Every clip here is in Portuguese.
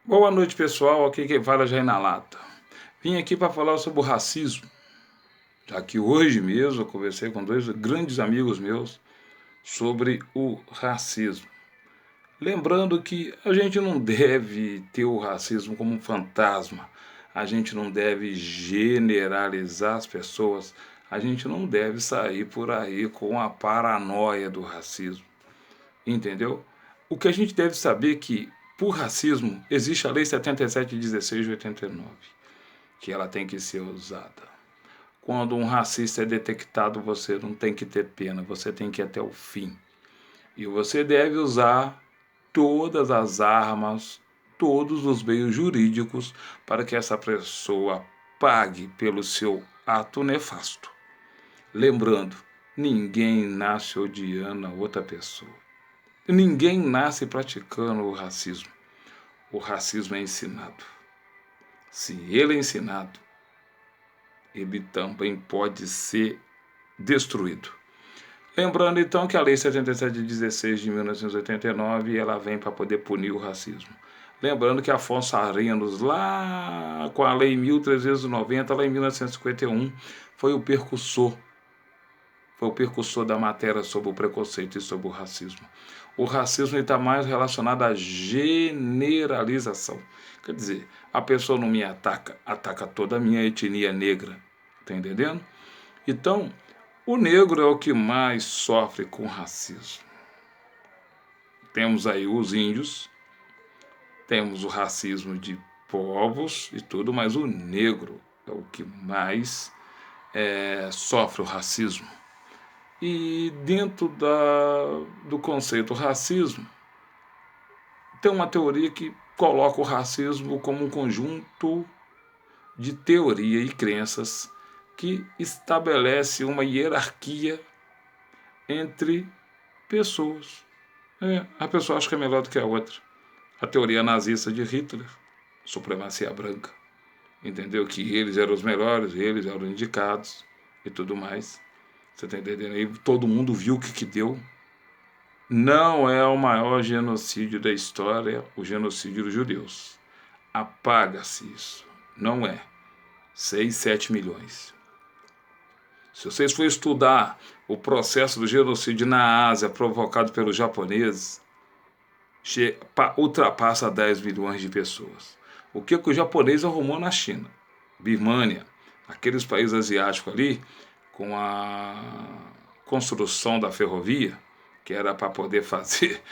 Boa noite, pessoal. Aqui quem fala é Jair na Lata. Vim aqui para falar sobre o racismo, já que hoje mesmo eu conversei com dois grandes amigos meus sobre o racismo. Lembrando que a gente não deve ter o racismo como um fantasma, a gente não deve generalizar as pessoas, a gente não deve sair por aí com a paranoia do racismo, entendeu? O que a gente deve saber é que, por racismo, existe a Lei 7716 de 89, que ela tem que ser usada. Quando um racista é detectado, você não tem que ter pena, você tem que ir até o fim. E você deve usar todas as armas, todos os meios jurídicos para que essa pessoa pague pelo seu ato nefasto. Lembrando, ninguém nasce odiando a outra pessoa. Ninguém nasce praticando o racismo. O racismo é ensinado. Se ele é ensinado, ele também pode ser destruído. Lembrando então que a Lei 7716 de 1989 ela vem para poder punir o racismo. Lembrando que Afonso Arinos, lá com a Lei 1390, lá em 1951, foi o precursor da matéria sobre o preconceito e sobre o racismo. O racismo está mais relacionado à generalização. Quer dizer, a pessoa não me ataca, ataca toda a minha etnia negra. Está entendendo? Então, o negro é o que mais sofre com racismo. Temos aí os índios, temos o racismo de povos e tudo, mas o negro é o que mais sofre o racismo. E dentro do conceito racismo, tem uma teoria que coloca o racismo como um conjunto de teoria e crenças que estabelece uma hierarquia entre pessoas. A pessoa acha que é melhor do que a outra. A teoria nazista de Hitler, supremacia branca, entendeu? Que eles eram os melhores, eles eram indicados e tudo mais. Você está entendendo? E todo mundo viu o que deu. Não é o maior genocídio da história, o genocídio dos judeus. Apaga-se isso. Não é. 6, 7 milhões. Se vocês forem estudar o processo do genocídio na Ásia provocado pelos japoneses, ultrapassa 10 milhões de pessoas. O que o japonês arrumou na China, Birmânia, aqueles países asiáticos ali, com a construção da ferrovia, que era para poder fazer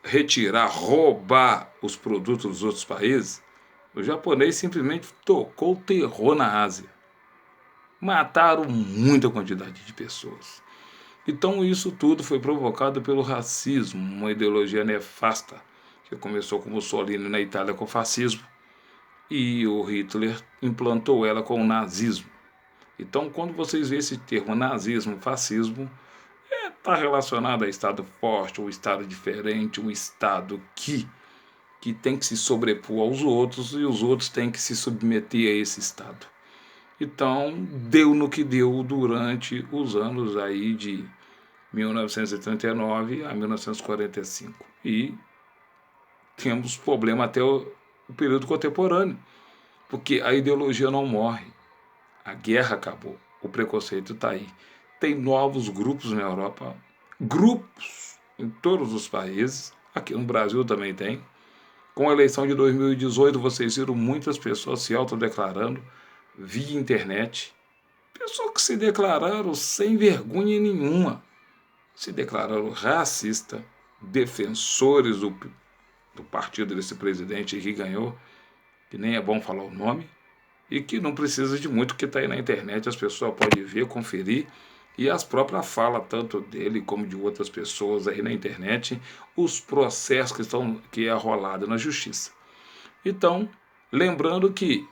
retirar, roubar os produtos dos outros países, o japonês simplesmente tocou o terror na Ásia. Mataram muita quantidade de pessoas. Então isso tudo foi provocado pelo racismo, uma ideologia nefasta, que começou com Mussolini na Itália com o fascismo, e o Hitler implantou ela com o nazismo. Então quando vocês veem esse termo nazismo, fascismo, está relacionado a Estado forte, um Estado diferente, um Estado que tem que se sobrepor aos outros e os outros têm que se submeter a esse Estado. Então, deu no que deu durante os anos aí de 1939 a 1945. E temos problema até o período contemporâneo, porque a ideologia não morre. A guerra acabou, o preconceito está aí. Tem novos grupos na Europa, grupos em todos os países, aqui no Brasil também tem. Com a eleição de 2018, vocês viram muitas pessoas se autodeclarando via internet. Pessoas que se declararam sem vergonha nenhuma. Se declararam racista, defensores do partido desse presidente que ganhou, que nem é bom falar o nome, e que não precisa de muito, que está aí na internet, as pessoas podem ver, conferir, e as próprias falas, tanto dele como de outras pessoas aí na internet, os processos que é rolado na justiça. Então, lembrando que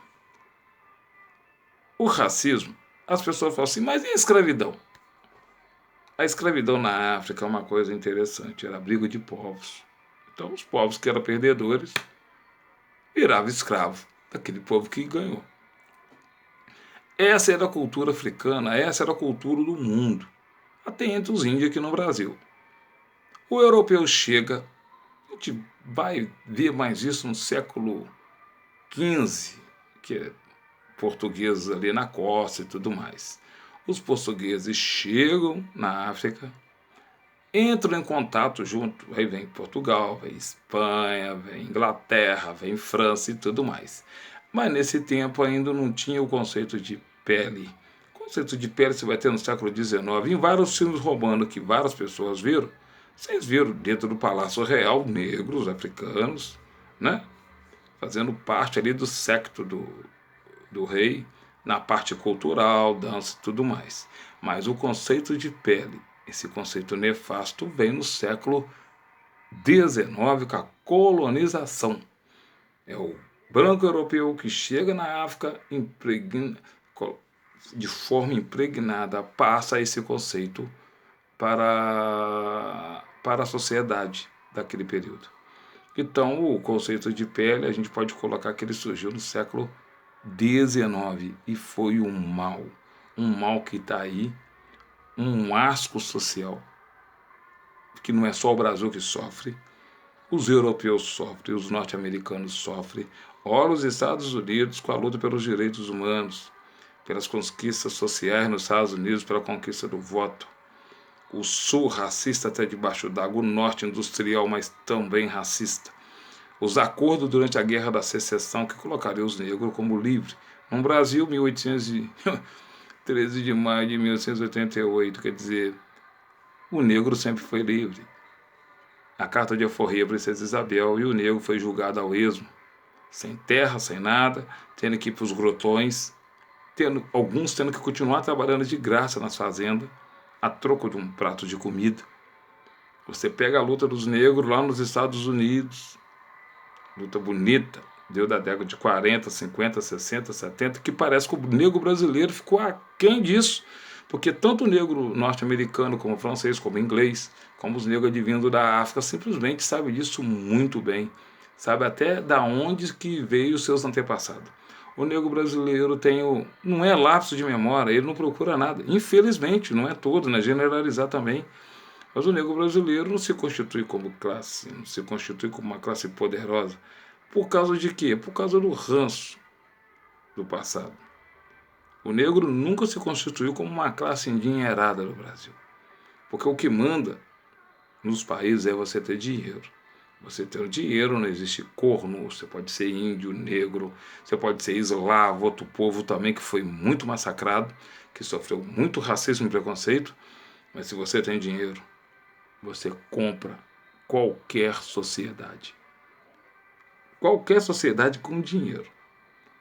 o racismo, as pessoas falam assim, mas e a escravidão? A escravidão na África é uma coisa interessante, era a briga de povos. Então os povos que eram perdedores viravam escravo daquele povo que ganhou. Essa era a cultura africana, essa era a cultura do mundo, até entre os índios aqui no Brasil. O europeu chega, gente vai ver mais isso no século XV, que é portugueses ali na costa e tudo mais. Os portugueses chegam na África, entram em contato junto, aí vem Portugal, vem Espanha, vem Inglaterra, vem França e tudo mais. Mas nesse tempo ainda não tinha o conceito de pele. O conceito de pele você vai ter no século XIX, em vários filmes romanos que várias pessoas viram. Vocês viram dentro do Palácio Real negros africanos, né? Fazendo parte ali do séquito do rei, na parte cultural, dança e tudo mais. Mas o conceito de pele, esse conceito nefasto, vem no século XIX com a colonização. É o branco europeu que chega na África de forma impregnada, passa esse conceito para a sociedade daquele período. Então, o conceito de pele, a gente pode colocar que ele surgiu no século XIX e foi um mal que está aí, um asco social, que não é só o Brasil que sofre, os europeus sofrem, os norte-americanos sofrem, ora os Estados Unidos com a luta pelos direitos humanos, pelas conquistas sociais nos Estados Unidos, pela conquista do voto, o sul racista até debaixo d'água, o norte industrial, mas também racista. Os acordos durante a Guerra da Secessão que colocariam os negros como livres. No Brasil, 13 de maio de 1888, quer dizer, o negro sempre foi livre. A carta de alforria à princesa Isabel e o negro foi julgado ao esmo, sem terra, sem nada, tendo que ir para os grotões, alguns tendo que continuar trabalhando de graça nas fazendas, a troco de um prato de comida. Você pega a luta dos negros lá nos Estados Unidos, luta bonita, deu da década de 40, 50, 60, 70, que parece que o negro brasileiro ficou aquém disso, porque tanto o negro norte-americano, como o francês, como o inglês, como os negros advindos da África, simplesmente sabe disso muito bem, sabe até da onde que veio os seus antepassados. O negro brasileiro não é lapso de memória, ele não procura nada, infelizmente, não é todo, não é generalizar também, mas o negro brasileiro não se constitui como classe, não se constitui como uma classe poderosa. Por causa de quê? Por causa do ranço do passado. O negro nunca se constituiu como uma classe endinheirada no Brasil. Porque o que manda nos países é você ter dinheiro. Você ter o dinheiro, não existe corno, você pode ser índio, negro, você pode ser eslavo, outro povo também que foi muito massacrado, que sofreu muito racismo e preconceito, mas se você tem dinheiro, você compra qualquer sociedade. Qualquer sociedade com dinheiro.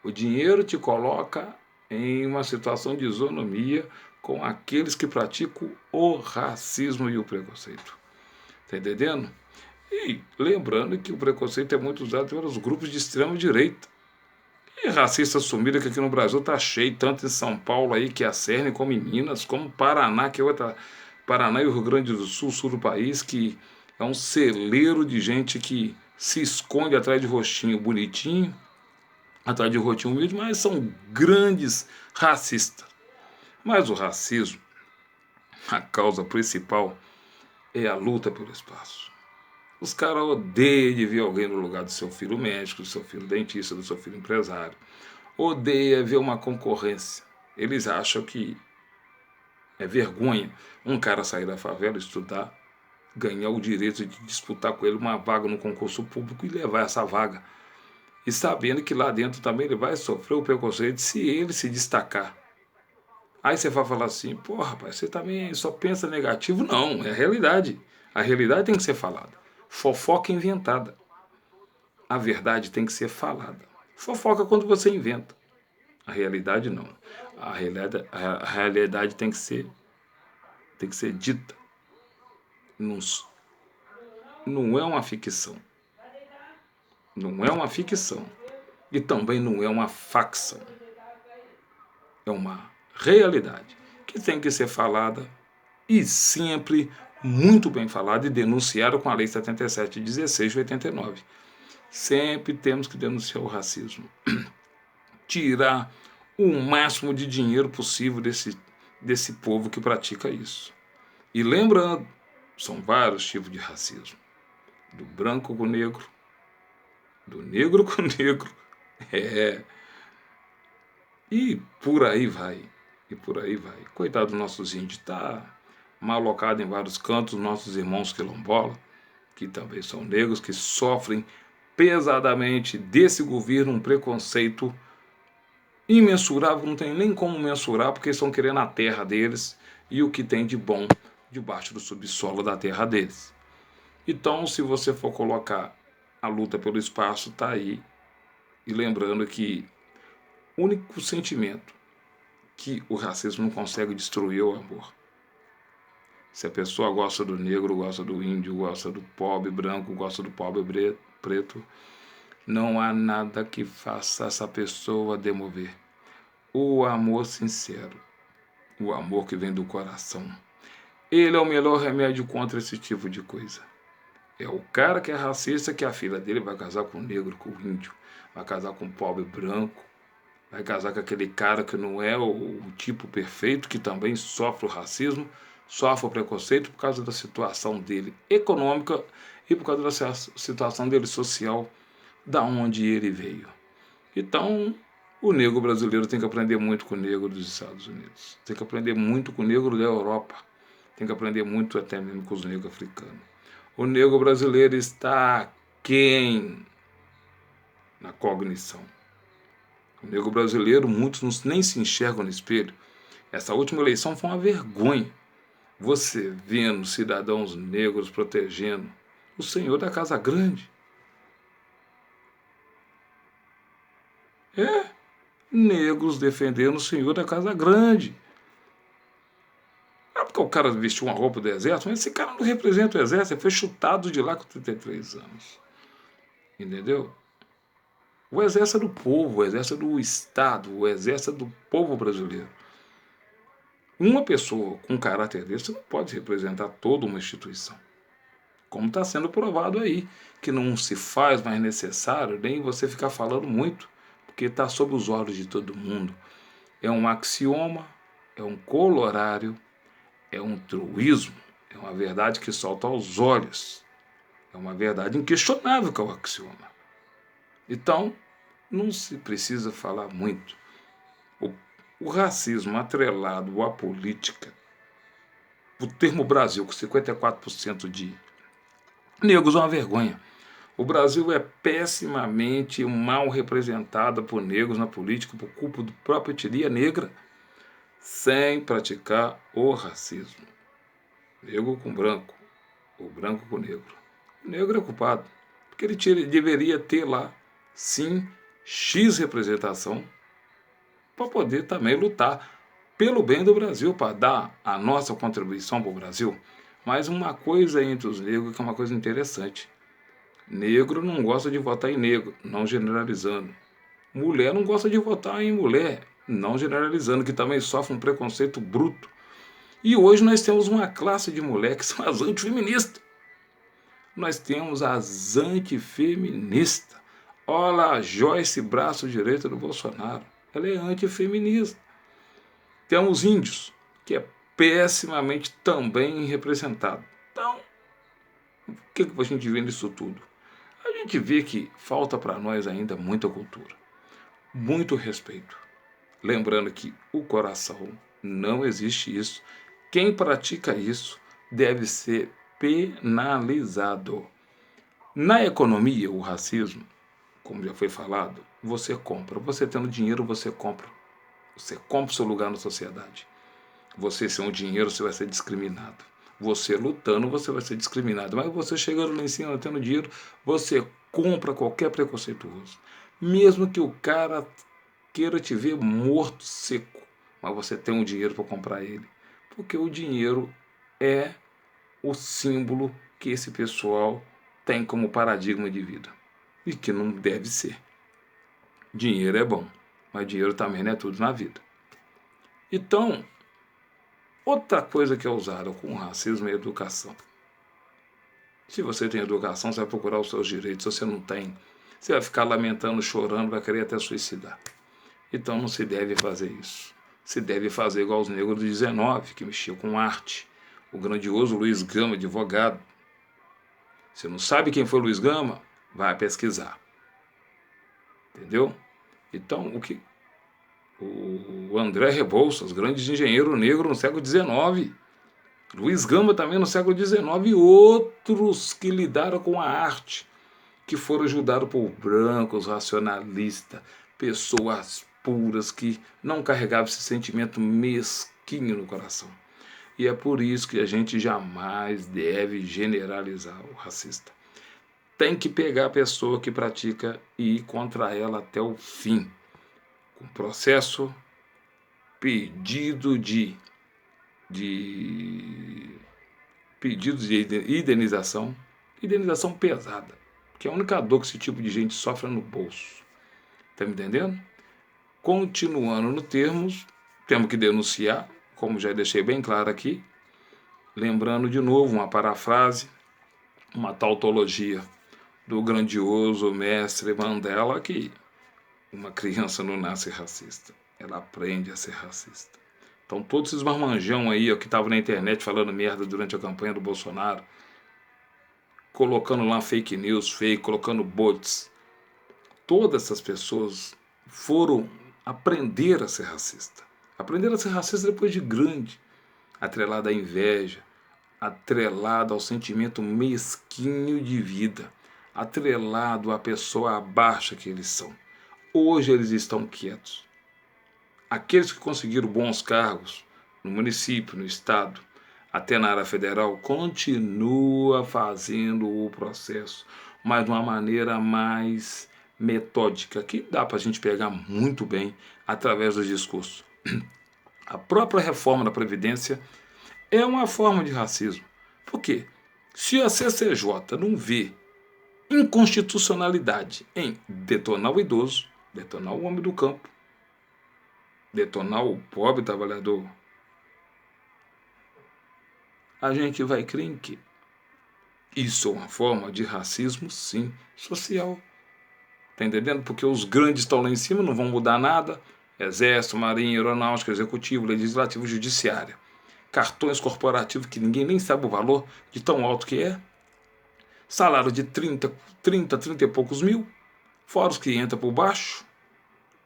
O dinheiro te coloca em uma situação de isonomia com aqueles que praticam o racismo e o preconceito. Está entendendo? E lembrando que o preconceito é muito usado pelos grupos de extrema direita. E racista sumida que aqui no Brasil está cheio, tanto em São Paulo aí, que é a Cerne, como em Minas, como Paraná, que é outra... Paraná e o Rio Grande do Sul, sul do país, que é um celeiro de gente que se esconde atrás de rostinho bonitinho, atrás de rostinho humilde, mas são grandes racistas. Mas o racismo, a causa principal, é a luta pelo espaço. Os caras odeiam de ver alguém no lugar do seu filho médico, do seu filho dentista, do seu filho empresário. Odeia ver uma concorrência. Eles acham que é vergonha um cara sair da favela, estudar, ganhar o direito de disputar com ele uma vaga no concurso público e levar essa vaga. E sabendo que lá dentro também ele vai sofrer o preconceito se ele se destacar. Aí você vai falar assim, pô, rapaz, você também só pensa negativo? Não, é a realidade. A realidade tem que ser falada. Fofoca inventada. A verdade tem que ser falada. Fofoca quando você inventa. A realidade não. A realidade tem que ser dita. Não, não é uma ficção. Não é uma ficção. E também não é uma facção. É uma realidade que tem que ser falada e sempre muito bem falada e denunciada com a Lei 77/16 de 89. Sempre temos que denunciar o racismo. Tirar o máximo de dinheiro possível desse povo que pratica isso. E lembrando, são vários tipos de racismo. do branco com o negro, do negro com o negro, e por aí vai, Coitado dos nossos índios, tá mal alocado em vários cantos, nossos irmãos quilombola, que também são negros, que sofrem pesadamente desse governo um preconceito imensurável, não tem nem como mensurar, porque estão querendo a terra deles e o que tem de bom debaixo do subsolo da terra deles. Então, se você for colocar a luta pelo espaço, tá aí. E lembrando que o único sentimento que o racismo não consegue destruir é o amor. Se a pessoa gosta do negro, gosta do índio, gosta do pobre branco, gosta do pobre preto, não há nada que faça essa pessoa demover. O amor sincero, o amor que vem do coração, ele é o melhor remédio contra esse tipo de coisa. É o cara que é racista que a filha dele vai casar com o negro, com o índio, vai casar com o pobre branco, vai casar com aquele cara que não é o tipo perfeito, que também sofre o racismo, sofre o preconceito por causa da situação dele econômica e por causa da situação dele social, da onde ele veio. Então, o negro brasileiro tem que aprender muito com o negro dos Estados Unidos, tem que aprender muito com o negro da Europa, tem que aprender muito até mesmo com os negros africanos. O negro brasileiro está aquém na cognição. O negro brasileiro, muitos nem se enxergam no espelho. Essa última eleição foi uma vergonha. Você vendo cidadãos negros protegendo o senhor da Casa Grande. Negros defendendo o senhor da Casa Grande. É porque o cara vestiu uma roupa do exército, mas esse cara não representa o exército, ele foi chutado de lá com 33 anos. Entendeu? O exército é do povo, o exército é do Estado, o exército é do povo brasileiro. Uma pessoa com caráter desse não pode representar toda uma instituição. Como está sendo provado aí, que não se faz mais necessário nem você ficar falando muito, porque está sob os olhos de todo mundo. É um axioma, é um colorário, é um truísmo, é uma verdade que salta aos olhos. É uma verdade inquestionável que é o axioma. Então, não se precisa falar muito. O racismo atrelado à política, o termo Brasil, com 54% de negros, é uma vergonha. O Brasil é pessimamente mal representado por negros na política por culpa do próprio etnia negra, sem praticar o racismo. Negro com branco, ou branco com negro. O negro é culpado, porque ele deveria ter lá, sim, X representação, para poder também lutar pelo bem do Brasil, para dar a nossa contribuição para o Brasil. Mas uma coisa entre os negros que é uma coisa interessante. Negro não gosta de votar em negro, não generalizando. Mulher não gosta de votar em mulher, não generalizando, que também sofre um preconceito bruto. E hoje nós temos uma classe de mulheres que são as antifeministas. Nós temos as antifeministas. Olha a Joyce, braço direito do Bolsonaro. Ela é antifeminista. Temos índios, que é pessimamente também representado. Então, o que a gente vê nisso tudo? A gente vê que falta para nós ainda muita cultura, muito respeito. Lembrando que o coração não existe isso. Quem pratica isso deve ser penalizado. Na economia, o racismo, como já foi falado, você compra. Você tendo dinheiro, você compra. Você compra o seu lugar na sociedade. Você sem o dinheiro, você vai ser discriminado. Você lutando, você vai ser discriminado. Mas você chegando lá em cima, tendo dinheiro, você compra qualquer preconceituoso. Mesmo que o cara queira te ver morto, seco. Mas você tem o dinheiro para comprar ele. Porque o dinheiro é o símbolo que esse pessoal tem como paradigma de vida. E que não deve ser. Dinheiro é bom, mas dinheiro também não é tudo na vida. Então, outra coisa que é usada com o racismo é a educação. Se você tem educação, você vai procurar os seus direitos. Se você não tem, você vai ficar lamentando, chorando, vai querer até suicidar. Então não se deve fazer isso. Se deve fazer igual os negros do 19, que mexiam com arte. O grandioso Luiz Gama, advogado. Se não sabe quem foi Luiz Gama, vai pesquisar. Entendeu? Então, o André Rebouças, grande engenheiro negro no século XIX, Luiz Gama também no século XIX, e outros que lidaram com a arte, que foram ajudados por brancos, racionalistas, pessoas puras que não carregavam esse sentimento mesquinho no coração. E é por isso que a gente jamais deve generalizar o racista. Tem que pegar a pessoa que pratica e ir contra ela até o fim. Com processo, pedido de indenização pesada, que é a única dor que esse tipo de gente sofre no bolso. Tá me entendendo? Continuando no termos, temos que denunciar, como já deixei bem claro aqui, lembrando de novo uma parafrase, uma tautologia do grandioso mestre Mandela, que uma criança não nasce racista, ela aprende a ser racista. Então todos esses marmanjão aí, ó, que estavam na internet falando merda durante a campanha do Bolsonaro, colocando lá fake news, colocando bots, todas essas pessoas foram aprender a ser racista. Aprender a ser racista depois de grande, atrelado à inveja, atrelado ao sentimento mesquinho de vida, atrelado à pessoa abaixo que eles são. Hoje eles estão quietos. Aqueles que conseguiram bons cargos no município, no estado, até na área federal, continua fazendo o processo, mas de uma maneira mais metódica, que dá para a gente pegar muito bem através do discurso. A própria reforma da Previdência é uma forma de racismo. Por quê? Se a CCJ não vê inconstitucionalidade em detonar o idoso, detonar o homem do campo, detonar o pobre trabalhador, a gente vai crer em quê? Isso é uma forma de racismo, sim, social. Tá entendendo? Porque os grandes estão lá em cima, não vão mudar nada. Exército, Marinha, Aeronáutica, Executivo, Legislativo, Judiciário. Cartões corporativos que ninguém nem sabe o valor de tão alto que é. Salário de 30 e poucos mil. Fora os que entram por baixo.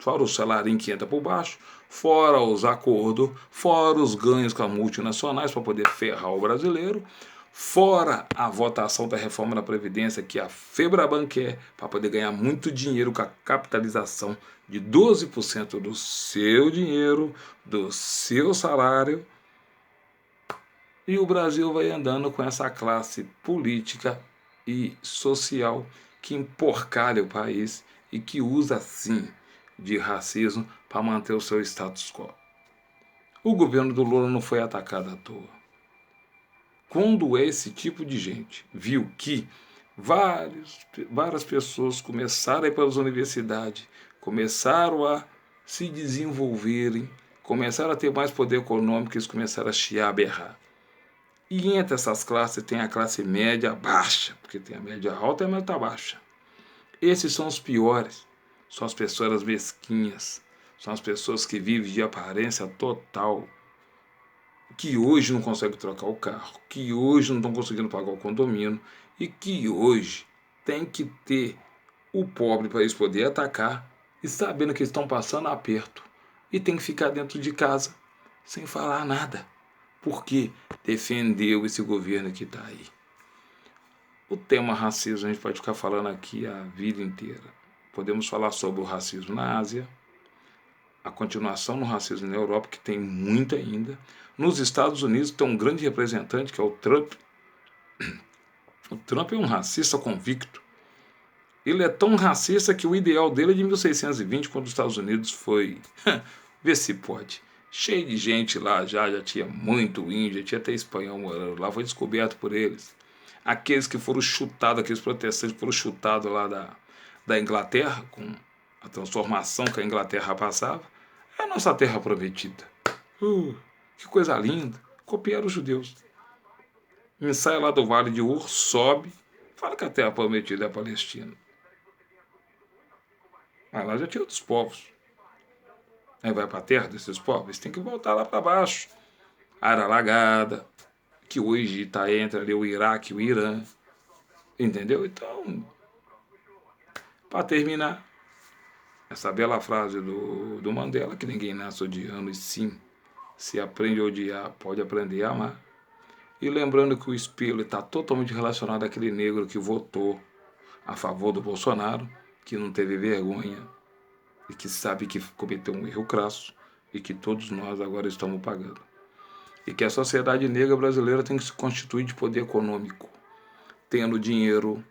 Fora o salário que entra por baixo. Fora os acordos. Fora os ganhos com as multinacionais para poder ferrar o brasileiro. Fora a votação da reforma da Previdência que a Febraban quer para poder ganhar muito dinheiro com a capitalização de 12% do seu dinheiro, do seu salário. E o Brasil vai andando com essa classe política e social que emporcalha o país e que usa, sim, de racismo para manter o seu status quo. O governo do Lula não foi atacado à toa. Quando esse tipo de gente viu que várias pessoas começaram a ir para as universidades, começaram a se desenvolverem, começaram a ter mais poder econômico, eles começaram a chiar, a berrar. E entre essas classes tem a classe média baixa, porque tem a média alta e a média baixa. Esses são os piores, são as pessoas mesquinhas, são as pessoas que vivem de aparência total, que hoje não conseguem trocar o carro, que hoje não estão conseguindo pagar o condomínio e que hoje tem que ter o pobre para eles poderem atacar e sabendo que estão passando aperto e tem que ficar dentro de casa sem falar nada, porque defendeu esse governo que está aí. O tema racismo a gente pode ficar falando aqui a vida inteira. Podemos falar sobre o racismo na Ásia, a continuação no racismo na Europa, que tem muito ainda. Nos Estados Unidos tem um grande representante, que é o Trump. O Trump é um racista convicto. Ele é tão racista que o ideal dele é de 1620, quando os Estados Unidos foi... Vê se pode. Cheio de gente lá, já tinha muito índio, tinha até espanhol morando lá, foi descoberto por eles. Aqueles que foram chutados, aqueles protestantes que foram chutados lá da Inglaterra, com a transformação que a Inglaterra passava, é a nossa terra prometida. Que coisa linda. Copiaram os judeus. Sai lá do Vale de Ur, sobe, fala que a terra prometida é a Palestina. Mas lá já tinha outros povos. Aí vai para a terra desses povos, tem que voltar lá para baixo. Área alagada, que hoje está entre ali o Iraque e o Irã. Entendeu? Então, para terminar, essa bela frase do Mandela, que ninguém nasce odiando, e sim, se aprende a odiar, pode aprender a amar. E lembrando que o espelho está totalmente relacionado àquele negro que votou a favor do Bolsonaro, que não teve vergonha e que sabe que cometeu um erro crasso e que todos nós agora estamos pagando. E que a sociedade negra brasileira tem que se constituir de poder econômico. Tendo dinheiro,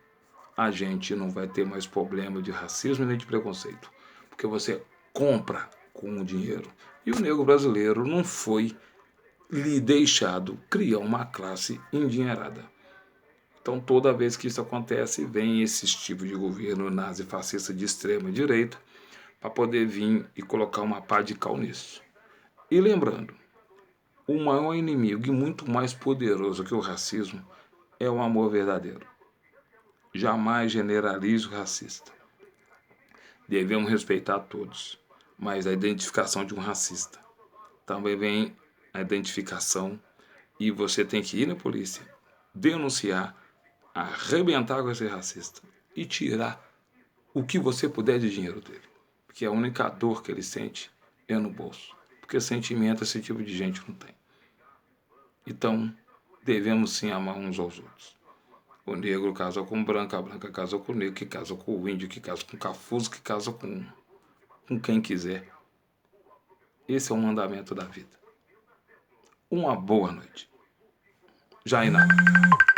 a gente não vai ter mais problema de racismo nem de preconceito, porque você compra com o dinheiro. E o negro brasileiro não foi lhe deixado criar uma classe endinheirada. Então, toda vez que isso acontece, vem esses tipos de governo nazi-fascista de extrema direita para poder vir e colocar uma pá de cal nisso. E lembrando, o maior inimigo e muito mais poderoso que o racismo é o amor verdadeiro. Jamais generalize o racista. Devemos respeitar todos, mas a identificação de um racista também vem a identificação e você tem que ir na polícia, denunciar, arrebentar com esse racista e tirar o que você puder de dinheiro dele. Porque a única dor que ele sente é no bolso. Porque sentimento esse tipo de gente não tem. Então, devemos sim amar uns aos outros. O negro casa com o branco, a branca casa com o negro, que casa com o índio, que casa com o cafuso, que casa com quem quiser. Esse é o mandamento da vida. Uma boa noite. Jainá.